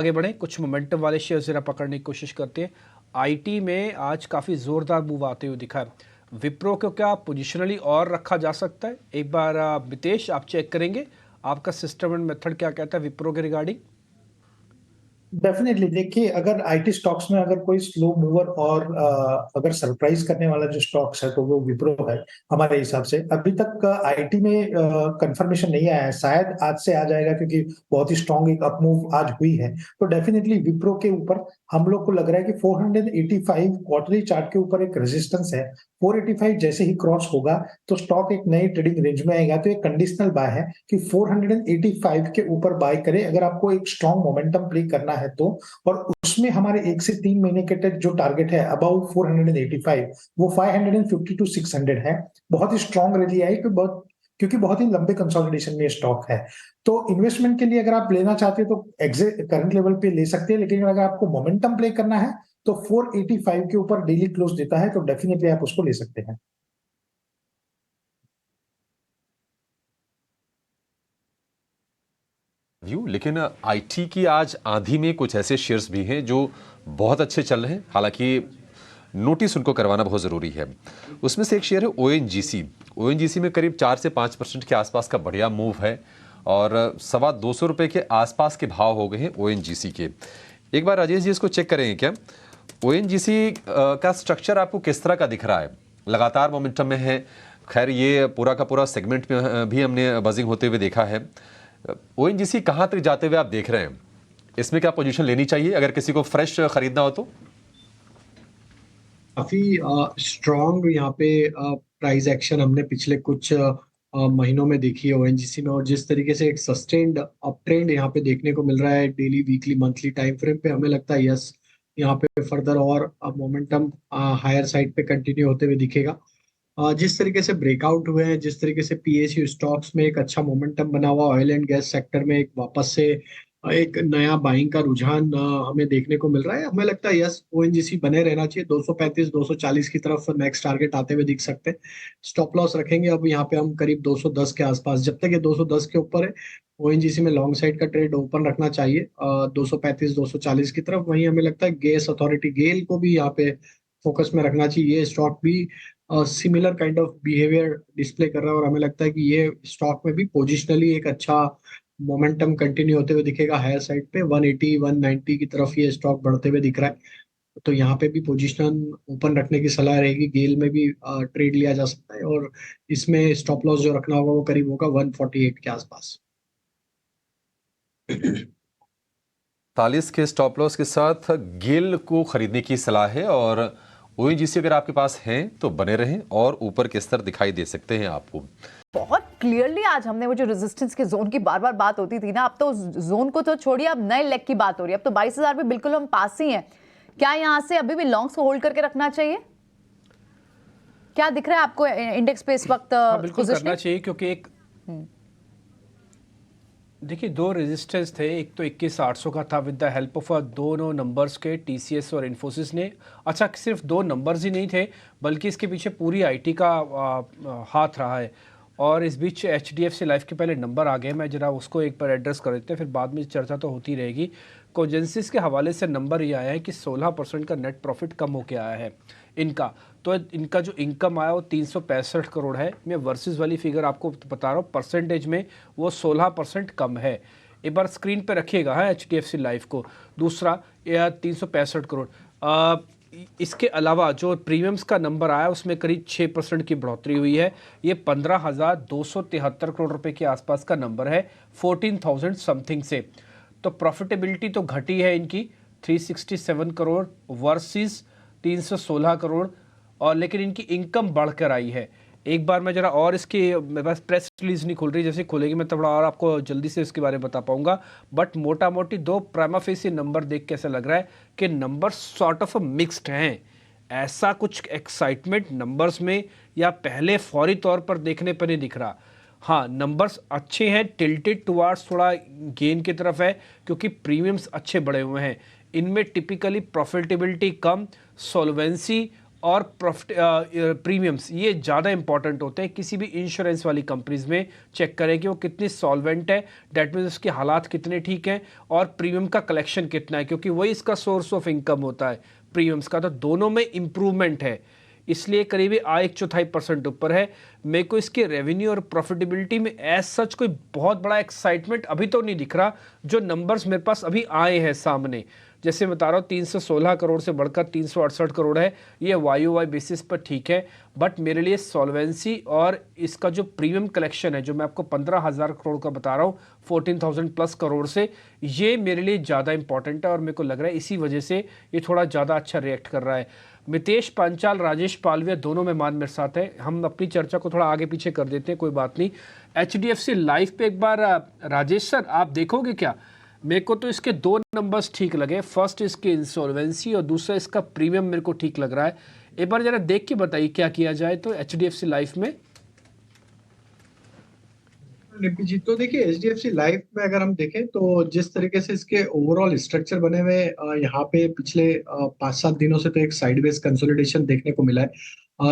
आगे बढ़ें, कुछ मोमेंटम वाले शेयर ज़रा पकड़ने की कोशिश करते हैं। आईटी में आज काफ़ी ज़ोरदार मूव आते हुए दिखा है। विप्रो को क्या पोजिशनली और रखा जा सकता है? एक बार मितेश आप चेक करेंगे, आपका सिस्टम एंड मेथड क्या कहता है विप्रो के रिगार्डिंग? डेफिनेटली देखिए, अगर आईटी स्टॉक्स में अगर कोई स्लो मूवर और अगर सरप्राइज करने वाला जो स्टॉक्स है तो वो विप्रो है हमारे हिसाब से। अभी तक आईटी में कंफर्मेशन नहीं आया है, शायद आज से आ जाएगा क्योंकि बहुत ही स्ट्रांग एक अपमूव आज हुई है। तो डेफिनेटली विप्रो के ऊपर हम लोग को लग रहा है कि 485 क्वार्टरली चार्ट के ऊपर एक रेजिस्टेंस है। 485 जैसे ही क्रॉस होगा तो स्टॉक एक नई ट्रेडिंग रेंज में आएगा। तो एक कंडीशनल बाय है कि 485 के ऊपर बाय करें अगर आपको एक स्ट्रॉन्ग मोमेंटम प्ले करना है तो। और उसमें हमारे 1 से 3 महीने के तक जो टारगेट है अबाउ 485, वो 550 टू 600 है। बहुत ही स्ट्रॉन्ग रैली आई क्योंकि बहुत ही लंबे कंसोलिडेशन में स्टॉक है। तो इन्वेस्टमेंट के लिए अगर आप लेना चाहते हैं तो एग्जिट करंट लेवल पे ले सकते हैं, लेकिन अगर आपको मोमेंटम प्ले करना है तो 485 के ऊपर डेली क्लोज देता है तो डेफिनेटली आप उसको ले सकते हैं। व्यू लेकिन आईटी की आज आंधी में कुछ ऐसे शेयर्स भी हैं जो बहुत अच्छे चल रहे हैं, हालांकि नोटिस उनको करवाना बहुत ज़रूरी है। उसमें से एक शेयर है ओएनजीसी। ओएनजीसी में करीब 4 से 5% के आसपास का बढ़िया मूव है और ₹225 के आसपास के भाव हो गए हैं ओएनजीसी के। एक बार राजेश जी इसको चेक करेंगे क्या? ओएनजीसी का स्ट्रक्चर आपको किस तरह का दिख रहा है? लगातार मोमेंटम में है। खैर ये पूरा का पूरा सेगमेंट में भी हमने बजिंग होते हुए देखा है। ओएनजीसी कहाँ तक जाते हुए आप देख रहे हैं? इसमें क्या पोजीशन लेनी चाहिए अगर किसी को फ्रेश खरीदना हो तो? काफी स्ट्रॉन्ग यहाँ पे प्राइस एक्शन हमने पिछले कुछ महीनों में देखी है ओएनजीसी में, और जिस तरीके से एक सस्टेन्ड अप ट्रेंड यहाँ पे देखने को मिल रहा है daily weekly monthly time frame पे, हमें लगता है यस यहाँ पे फर्दर और मोमेंटम हायर साइड पे कंटिन्यू होते हुए दिखेगा। जिस तरीके से ब्रेकआउट हुए हैं, जिस तरीके से पीएसयू स्टॉक्स में एक अच्छा मोमेंटम बना हुआ, ऑयल एंड गैस सेक्टर में एक वापस से एक नया बाइंग का रुझान हमें देखने को मिल रहा है। हमें लगता है यस ओएनजीसी बने रहना चाहिए। 235 240 की तरफ नेक्स्ट टारगेट आते हुए दिख सकते हैं। स्टॉप लॉस रखेंगे अब यहाँ पे हम करीब 210 के आसपास। जब तक ये 210 के ऊपर है ओएनजीसी में लॉन्ग साइड का ट्रेड ओपन रखना चाहिए 235 240 की तरफ। वहीं हमें लगता है गैस अथॉरिटी गेल को भी यहाँ पे फोकस में रखना चाहिए। ये स्टॉक भी similar kind of behaviour display कर रहा है और हमें लगता है कि ये स्टॉक में भी पोजिशनली एक अच्छा मोमेंटम कंटिन्यू होते हुए दिखेगा। हायर साइड पे 180 190 की तरफ ये स्टॉक बढ़ते हुए दिख रहा है। तो यहाँ पे भी पोजीशन ओपन रखने की सलाह रहेगी। गेल में भी ट्रेड लिया जा सकता है और इसमें स्टॉप लॉस जो रखना होगा वो करीब होगा 148 के आसपास। 40 के स्टॉप लॉस के साथ गेल को खरीदने की सलाह है और ओएनजीसी अगर आपके पास हैं तो बने रहें और ऊपर के स्तर दिखाई दे सकते हैं आपको। बहुत क्लियरली आज हमने वो जो रेजिस्टेंस के जोन की बार बार बात होती थी ना, अब तो जोन को तो छोड़िए, अब नए लेग की बात हो रही है। अब तो 22,000 भी बिल्कुल हम पास ही हैं। क्या यहां से अभी भी लॉन्ग्स को होल्ड करके रखना चाहिए? क्या दिख रहा है आपको इंडेक्स पे इस वक्त? बिल्कुल करना चाहिए क्योंकि एक देखिए दो रेजिस्टेंस थे। एक तो 21,800 का था विद द हेल्प ऑफ दोनों नंबर्स के, टीसीएस और इन्फोसिस ने। अच्छा, सिर्फ दो नंबर्स ही नहीं थे बल्कि इसके पीछे पूरी आईटी का हाथ रहा है। और इस बीच एचडीएफसी लाइफ के पहले नंबर आ गए, मैं जरा उसको एक बार एड्रेस कर देते हैं, फिर बाद में चर्चा तो होती रहेगी। कोजेंसिस के हवाले से नंबर ये आया है कि 16% का नेट प्रॉफिट कम होके आया है इनका। तो इनका जो इनकम आया वो 365 करोड़ है। मैं वर्सेस वाली फिगर आपको बता रहा हूँ, परसेंटेज में वो 16% कम है। एक बार स्क्रीन पे रखिएगा है एचडीएफसी लाइफ को। दूसरा 365 करोड़। इसके अलावा जो प्रीमियम्स का नंबर आया उसमें करीब 6% की बढ़ोतरी हुई है। ये 15,273 करोड़ रुपए के आसपास का नंबर है 14,000 समथिंग से। तो प्रॉफिटेबिलिटी तो घटी है इनकी 367 करोड़ वर्सेस 316 करोड़, और लेकिन इनकी इनकम बढ़कर आई है। एक बार मैं जरा और इसकी, मेरे पास प्रेस रिलीज नहीं खुल रही, जैसे खुलेगी मैं थोड़ा और आपको जल्दी से इसके बारे में बता पाऊंगा। बट मोटा मोटी दो प्राइमा फेसी नंबर देख के ऐसा लग रहा है कि नंबर सॉर्ट ऑफ मिक्स्ड हैं। ऐसा कुछ एक्साइटमेंट नंबर्स में या पहले फौरी तौर पर देखने पर नहीं दिख रहा। हाँ, नंबर्स अच्छे हैं, टिल्टेड टुवार्ड्स थोड़ा गेन की तरफ है क्योंकि प्रीमियम्स अच्छे बढ़े हुए हैं। इनमें टिपिकली प्रॉफिटेबिलिटी कम, सॉल्वेंसी और प्रॉफिट प्रीमियम्स ये ज़्यादा इंपॉर्टेंट होते हैं। किसी भी इंश्योरेंस वाली कंपनीज में चेक करें कि वो कितनी सॉल्वेंट है, डेट मीन्स उसके हालात कितने ठीक हैं, और प्रीमियम का कलेक्शन कितना है, क्योंकि वही इसका सोर्स ऑफ इनकम होता है प्रीमियम्स का। तो दोनों में इम्प्रूवमेंट है, इसलिए करीब आय 1/4% ऊपर है। मेरे को इसके रेवेन्यू और प्रॉफिटेबिलिटी में एज सच कोई बहुत बड़ा एक्साइटमेंट अभी तो नहीं दिख रहा। जो नंबर्स मेरे पास अभी आए हैं सामने, जैसे बता रहा हूँ 316 करोड़ से बढ़कर 368 करोड़ है, ये YOY बेसिस पर ठीक है। बट मेरे लिए सॉल्वेंसी और इसका जो प्रीमियम कलेक्शन है, जो मैं आपको 15,000 करोड़ का बता रहा हूँ 14,000 प्लस करोड़ से, ये मेरे लिए ज़्यादा इंपॉर्टेंट है। और मेरे को लग रहा है इसी वजह से ये थोड़ा ज़्यादा अच्छा रिएक्ट कर रहा है। मितेश पांचाल, राजेश पालविया दोनों मेहमान मेरे साथ हैं। हम अपनी चर्चा को थोड़ा आगे पीछे कर देते हैं, कोई बात नहीं। HDFC लाइफ पे एक बार राजेश सर आप देखोगे क्या? मेरे को तो इसके दो नंबर्स ठीक लगे। फर्स्ट इसकी इंसॉल्वेंसी और दूसरा इसका प्रीमियम मेरे को ठीक लग रहा है। एक बार जरा देख के बताइए क्या किया जाए तो HDFC लाइफ में। निपी जी, तो देखिए HDFC लाइफ में अगर हम देखें तो जिस तरीके से इसके ओवरऑल स्ट्रक्चर बने हुए यहाँ पे पिछले 5-7 दिनों से तो एक साइडवेज कंसोलिडेशन देखने को मिला है,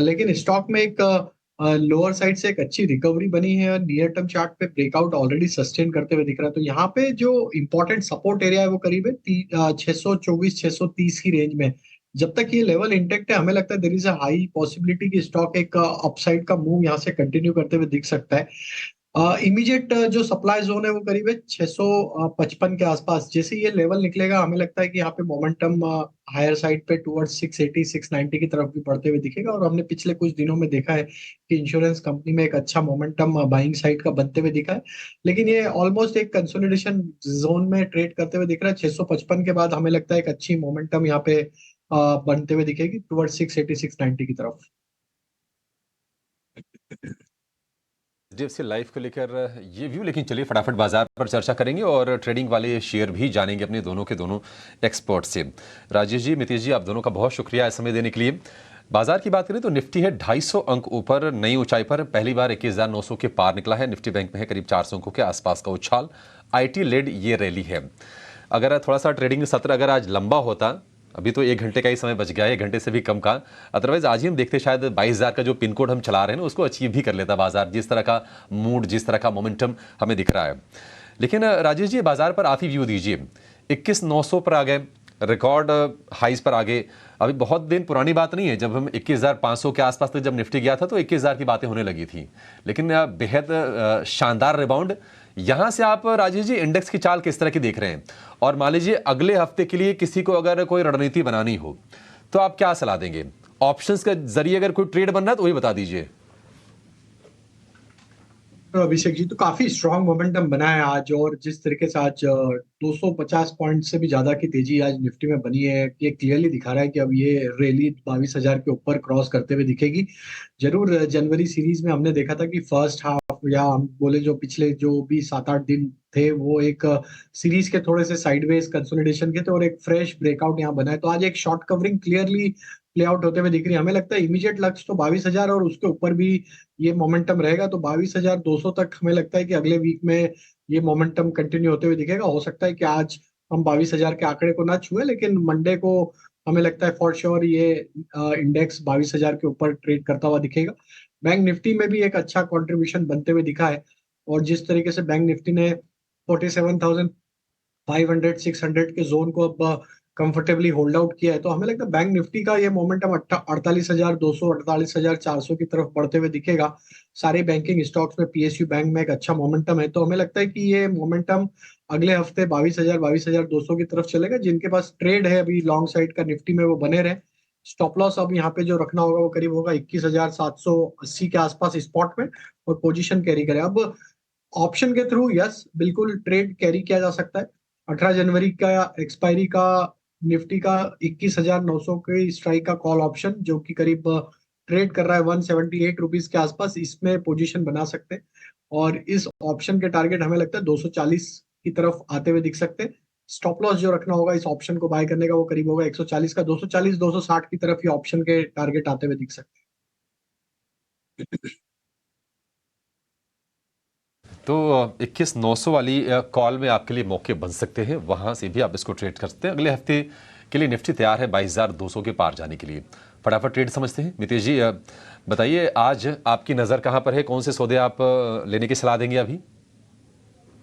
लेकिन स्टॉक में एक लोअर साइड से एक अच्छी रिकवरी बनी है और नियर टर्म चार्ट पे ब्रेकआउट ऑलरेडी सस्टेन करते हुए दिख रहा है। तो यहाँ पे जो इंपॉर्टेंट सपोर्ट एरिया है वो करीब है 624-630 की रेंज में। जब तक ये लेवल इंटेक्ट है, हमें लगता है there is a high possibility कि स्टॉक एक अपसाइड का मूव यहाँ से कंटिन्यू करते हुए दिख सकता है। इमीडिएट जो सप्लाई जोन है वो करीब है 655 के आसपास। जैसे ये लेवल निकलेगा, हमें लगता है कि यहाँ पे मोमेंटम हायर साइड पे टुवर्ड्स 680-690 की तरफ भी बढ़ते हुए दिखेगा। और हमने पिछले कुछ दिनों में देखा है कि इंश्योरेंस कंपनी में एक अच्छा मोमेंटम बाइंग साइड का बनते हुए दिखा है, लेकिन ये ऑलमोस्ट एक कंसोलिडेशन जोन में ट्रेड करते हुए दिख रहा है। 655 के बाद हमें लगता है एक अच्छी मोमेंटम यहाँ पे बनते हुए दिखेगी टुवर्ड्स 680-690 की तरफ। HDFC लाइफ को लेकर ये व्यू, लेकिन चलिए फटाफट बाजार पर चर्चा करेंगे और ट्रेडिंग वाले शेयर भी जानेंगे अपने दोनों के दोनों एक्सपर्ट से। राजेश जी, मितेश जी, आप दोनों का बहुत शुक्रिया इस समय देने के लिए। बाजार की बात करें तो निफ्टी है 250 अंक ऊपर, नई ऊंचाई पर पहली बार 21,900 के पार निकला है। निफ्टी बैंक में है करीब 400 अंकों के आसपास का उछाल। IT लेड ये रैली है। अगर थोड़ा सा ट्रेडिंग सत्र अगर आज लंबा होता, अभी तो 1 घंटे का ही समय बच गया है, 1 घंटे से भी कम का, अदरवाइज आज ही हम देखते शायद 22,000 का जो पिन कोड हम चला रहे हैं ना उसको अचीव भी कर लेता बाजार, जिस तरह का मूड, जिस तरह का मोमेंटम हमें दिख रहा है। लेकिन राजेश जी, बाजार पर आप ही व्यू दीजिए। 21,900 पर आ गए, रिकॉर्ड हाइज पर आ गए। अभी बहुत दिन पुरानी बात नहीं है, जब हम 21,500 के आसपास तक जब निफ्टी गया था तो 21,000 की बातें होने लगी थी, लेकिन बेहद शानदार रिबाउंड। यहां से आप राजेश जी इंडेक्स की चाल किस तरह की देख रहे हैं? और मान लीजिए अगले हफ्ते के लिए किसी को अगर कोई रणनीति बनानी हो तो आप क्या सलाह देंगे? ऑप्शंस के जरिए अगर कोई ट्रेड बन रहा है तो वही बता दीजिए। तो अभिषेक जी, तो काफी स्ट्रॉन्ग मोमेंटम बना है आज, और जिस तरीके से आज 250 पॉइंट से भी ज्यादा की तेजी आज निफ्टी में बनी है, ये क्लियरली दिखा रहा है कि अब ये रैली 22,000 के ऊपर क्रॉस करते हुए दिखेगी। जरूर जनवरी सीरीज में हमने देखा था कि फर्स्ट हाफ, या हम बोले जो पिछले जो भी 7-8 दिन थे, वो एक सीरीज के थोड़े से साइडवेज कंसोलिडेशन के थे और एक फ्रेश ब्रेकआउट यहाँ बना है। तो आज एक short covering clearly play out होते हुए दिख रही है। हमें लगता है इमीडिएट लक्ष्य तो 22,000 और उसके ऊपर भी ये मोमेंटम रहेगा। तो 22,200 तक हमें लगता है कि अगले वीक में ये मोमेंटम कंटिन्यू होते हुए दिखेगा। हो सकता है कि आज हम 22,000 के आंकड़े को ना छुए, लेकिन मंडे को हमें लगता है फॉर श्योर ये इंडेक्स 22,000 के ऊपर ट्रेड करता हुआ दिखेगा। बैंक निफ्टी में भी एक अच्छा कंट्रीब्यूशन बनते हुए दिखा है, और जिस तरीके से बैंक निफ्टी ने 47,500-600 के जोन को अब कंफर्टेबली होल्ड आउट किया है, तो हमें लगता है बैंक निफ्टी का ये मोमेंटम 48,200, 48,400 की तरफ बढ़ते हुए दिखेगा। सारे बैंकिंग स्टॉक्स में PSU बैंक में एक अच्छा मोमेंटम है, तो हमें लगता है कि ये मोमेंटम अगले हफ्ते 22,000, 22,200 की तरफ चलेगा। जिनके पास ट्रेड है अभी लॉन्ग साइड का निफ्टी में, वो बने रहे। स्टॉप लॉस अब यहाँ पे जो रखना होगा वो करीब होगा 21,780 के आसपास स्पॉट में, और पोजीशन कैरी करें। अब ऑप्शन के थ्रू यस बिल्कुल ट्रेड कैरी किया जा सकता है। 18 जनवरी का एक्सपायरी का निफ्टी का 21,900 के स्ट्राइक का कॉल ऑप्शन, जो कि करीब ट्रेड कर रहा है 178 रुपीज के आसपास, इसमें पोजीशन बना सकते हैं। और इस ऑप्शन के टारगेट हमें लगता है 240 की तरफ आते हुए दिख सकते हैं। स्टॉप लॉस जो रखना होगा इस ऑप्शन को बाय करने का वो करीब होगा 140 का, 240-260 की तरफ ये ऑप्शन के टारगेट आते हुए दिख सकते हैं। तो 21,900 वाली कॉल में आपके लिए मौके बन सकते हैं, वहां से भी आप इसको ट्रेड कर सकते हैं। अगले हफ्ते के लिए निफ्टी तैयार है 22,200 के पार जाने के लिए। फटाफट ट्रेड समझते हैं। मितेश जी बताइए, आज आपकी नज़र कहाँ पर है, कौन से सौदे आप लेने की सलाह देंगे अभी?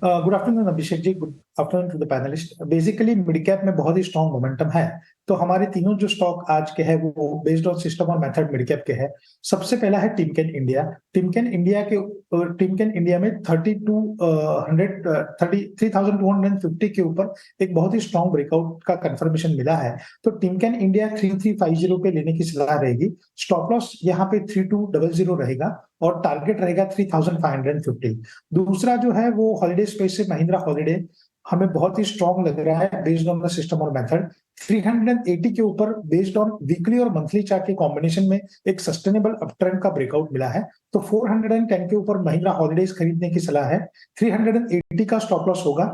Good afternoon Abhishek ji, good afternoon to the panellist. Basically mid cap में बहुत ही स्ट्रॉन्ग मोमेंटम है, तो हमारे तीनों जो स्टॉक आज के हैं वो बेस्ड ऑन सिस्टम और मेथड मिड कैप के हैं। सबसे पहला है टिमकेन इंडिया। टिमकेन इंडिया में 3250 के ऊपर एक बहुत ही स्ट्रॉन्ग ब्रेकआउट का कंफर्मेशन मिला है, तो टिमकेन इंडिया 3350 पे लेने की सलाह रहेगी। स्टॉप लॉस यहाँ पे 3200 रहेगा और टारगेट रहेगा 3550। दूसरा जो है वो हॉलिडे स्पेस से महिंद्रा हॉलिडे हमें बहुत ही स्ट्रॉन्ग लग रहा है बेस्ड ऑन द सिस्टम और मेथड। 380 के ऊपर बेस्ड ऑन वीकली और मंथली चार्ट के कॉम्बिनेशन में एक सस्टेनेबल अपट्रेंड का ब्रेकआउट मिला है, तो 410 के ऊपर महिंद्रा हॉलिडेज खरीदने की सलाह है। 380 का स्टॉप लॉस होगा,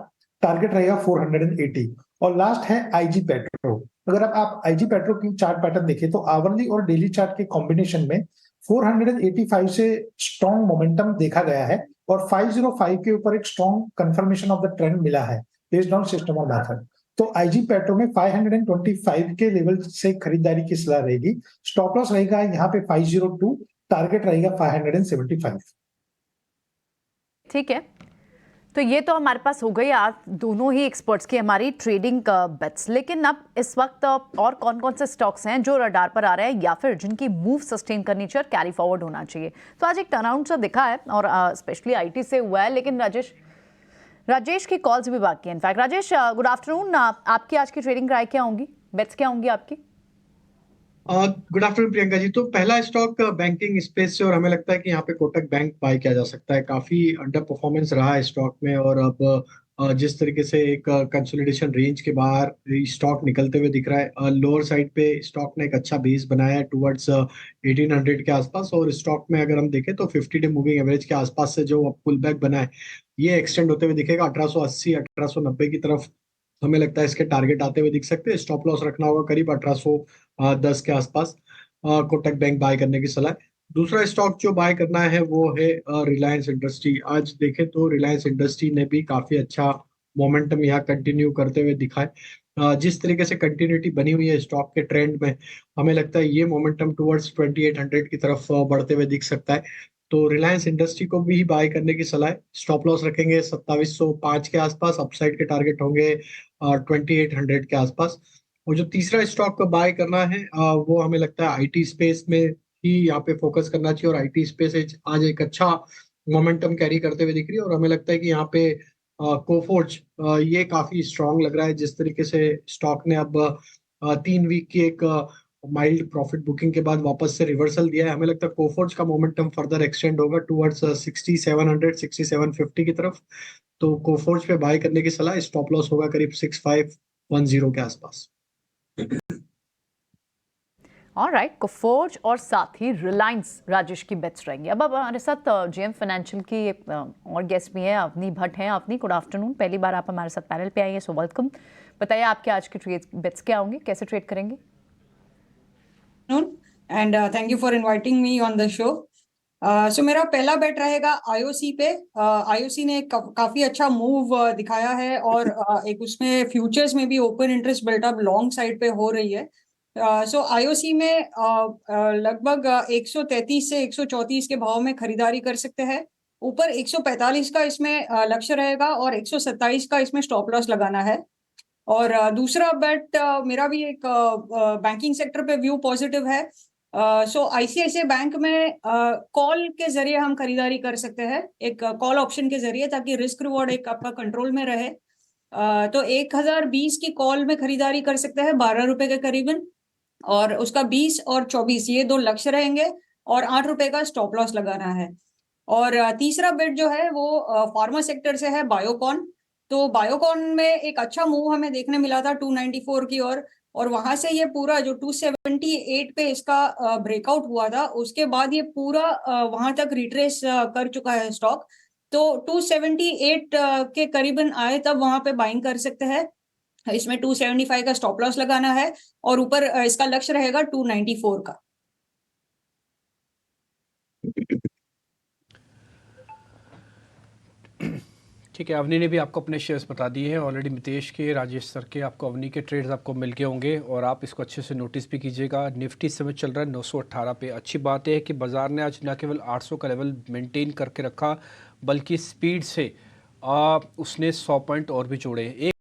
टारगेट रहेगा 480। और लास्ट है आईजी पेट्रो। अगर आप आईजी पेट्रो की चार्ट पैटर्न देखें तो आवरली और डेली चार्ट के कॉम्बिनेशन में 485 से स्ट्रॉन्ग मोमेंटम देखा गया है और 505 के ऊपर एक strong confirmation of the trend मिला है बेस्ड ऑन सिस्टम और मेथड। तो आईजी पेट्रो में 525 के लेवल से खरीदारी की सलाह रहेगी। स्टॉप लॉस रहेगा यहाँ पे 502, टारगेट रहेगा 575। ठीक है, तो ये तो हमारे पास हो गई आज दोनों ही एक्सपर्ट्स की हमारी ट्रेडिंग बेट्स। लेकिन अब इस वक्त और कौन कौन से स्टॉक्स हैं जो रडार पर आ रहे हैं या फिर जिनकी मूव सस्टेन करनी चाहिए और कैरी फॉरवर्ड होना चाहिए? तो आज एक टर्नआउट सा दिखा है और स्पेशली आईटी से हुआ है, लेकिन राजेश की कॉल्स भी बाकी है। In fact Rajesh, good afternoon. आपकी आज की ट्रेडिंग राय क्या होंगी, बेट्स क्या होंगी आपकी? Good afternoon Priyanka ji. तो पहला स्टॉक बैंकिंग स्पेस से, और हमें लगता है कि यहाँ पे कोटक बैंक बाय किया जा सकता है। काफी अंडर परफॉर्मेंस रहा है स्टॉक में, और अब जिस तरीके से एक कंसोलिडेशन रेंज के बाहर स्टॉक निकलते हुए दिख रहा है, लोअर साइड पे स्टॉक ने एक अच्छा बेस बनाया है टुवर्ड्स 1800 के आसपास, और स्टॉक में अगर हम देखें तो 50 डे मूविंग एवरेज के आसपास से जो पुल बैक बना है ये एक्सटेंड होते हुए दिखेगा 1880 1890 की तरफ। हमें लगता है इसके टारगेट आते हुए दिख सकते हैं। स्टॉप लॉस रखना होगा करीब 1810 के आसपास। कोटक बैंक बाय करने की सलाह है। दूसरा स्टॉक जो बाय करना है वो है रिलायंस इंडस्ट्री। आज देखें तो रिलायंस इंडस्ट्री ने भी काफी अच्छा मोमेंटम यहाँ कंटिन्यू करते हुए दिखा है। जिस तरीके से कंटिन्यूटी बनी हुई है स्टॉक के ट्रेंड में, हमें लगता है ये मोमेंटम टुवर्ड्स 2800 की तरफ बढ़ते हुए दिख सकता है। तो रिलायंस इंडस्ट्री को भी बाय करने की सलाह है। स्टॉप लॉस रखेंगे 2705 के आसपास, अपसाइड के टारगेट होंगे 2800 के आसपास। और जो तीसरा स्टॉक बाय करना है वो हमें लगता है आईटी स्पेस में ही यहाँ पे फोकस करना चाहिए, और आईटी स्पेस आज एक अच्छा मोमेंटम कैरी करते हुए दिख रही है। और हमें लगता है कि यहाँ पे कोफोर्ज ये काफी स्ट्रांग लग रहा है। जिस तरीके से स्टॉक ने अब 3 वीक की एक माइल्ड प्रॉफिट बुकिंग के बाद वापस से रिवर्सल दिया है, हमें लगता है कोफोर्ज का मोमेंटम फर्दर एक्सटेंड होगा टुवर्ड्स 6700 6750 की तरफ। तो कोफोर्ज पे बाय करने की सलाह। स्टॉप लॉस होगा करीब 6510 के आसपास। ऑलराइट, कोफोर्ज और साथ ही रिलायंस राजेश की बेट्स रहेंगे। अब हमारे साथ जेएम फाइनेंशियल की एक और गेस्ट भी हैं, अवनी भट्ट हैं। Avni, good afternoon. पहली बार आप हमारे साथ पैनल पे आई हैं, सो वेलकम। बताइए आपके आज की ट्रेड बेट्स क्या होंगे, कैसे ट्रेड करेंगे? And thank you for inviting me on the show. So मेरा पहला बेट रहेगा आईओसी पे। आईओसी ने काफी अच्छा मूव दिखाया है, और एक उसमें फ्यूचर्स में भी open interest built up long side पे हो रही है। सो आईओसी में लगभग 133 से 134 के भाव में खरीदारी कर सकते हैं। ऊपर 145 का इसमें लक्ष्य रहेगा और 127 का इसमें स्टॉप लॉस लगाना है। और दूसरा बेट मेरा भी एक बैंकिंग सेक्टर पे व्यू पॉजिटिव है। सो आईसीआईसीआई बैंक में कॉल के जरिए हम खरीदारी कर सकते हैं, एक कॉल ऑप्शन के जरिए, ताकि रिस्क रिवॉर्ड एक आपका कंट्रोल में रहे। तो 1020 की कॉल में खरीदारी कर सकते हैं 12 रुपए के करीबन, और उसका 20 और 24 ये 2 लक्ष्य रहेंगे, और 8 रुपए का स्टॉप लॉस लगाना है। और तीसरा बेट जो है वो फार्मा सेक्टर से है, बायोकॉन। तो बायोकॉन में एक अच्छा मूव हमें देखने मिला था 294 की ओर, और वहां से ये पूरा जो 278 पे इसका ब्रेकआउट हुआ था, उसके बाद ये पूरा वहां तक रिट्रेस कर चुका है स्टॉक। तो 278 के करीबन आए तब वहां पे बाइंग कर सकते हैं। इसमें 275 का स्टॉप लॉस लगाना है, और ऊपर इसका लक्ष्य रहेगा 294 का। ठीक है, अवनी ने भी आपको अपने शेयर्स बता दिए हैं ऑलरेडी। मितेश के, राजेश सर के, आपको अवनी के ट्रेड्स आपको मिल गए होंगे और आप इसको अच्छे से नोटिस भी कीजिएगा। निफ्टी इस समय चल रहा है 918 पे। अच्छी बात है कि बाजार ने आज न केवल 800 का लेवल मेंटेन करके रखा, बल्कि स्पीड से उसने 100 पॉइंट और भी जोड़े।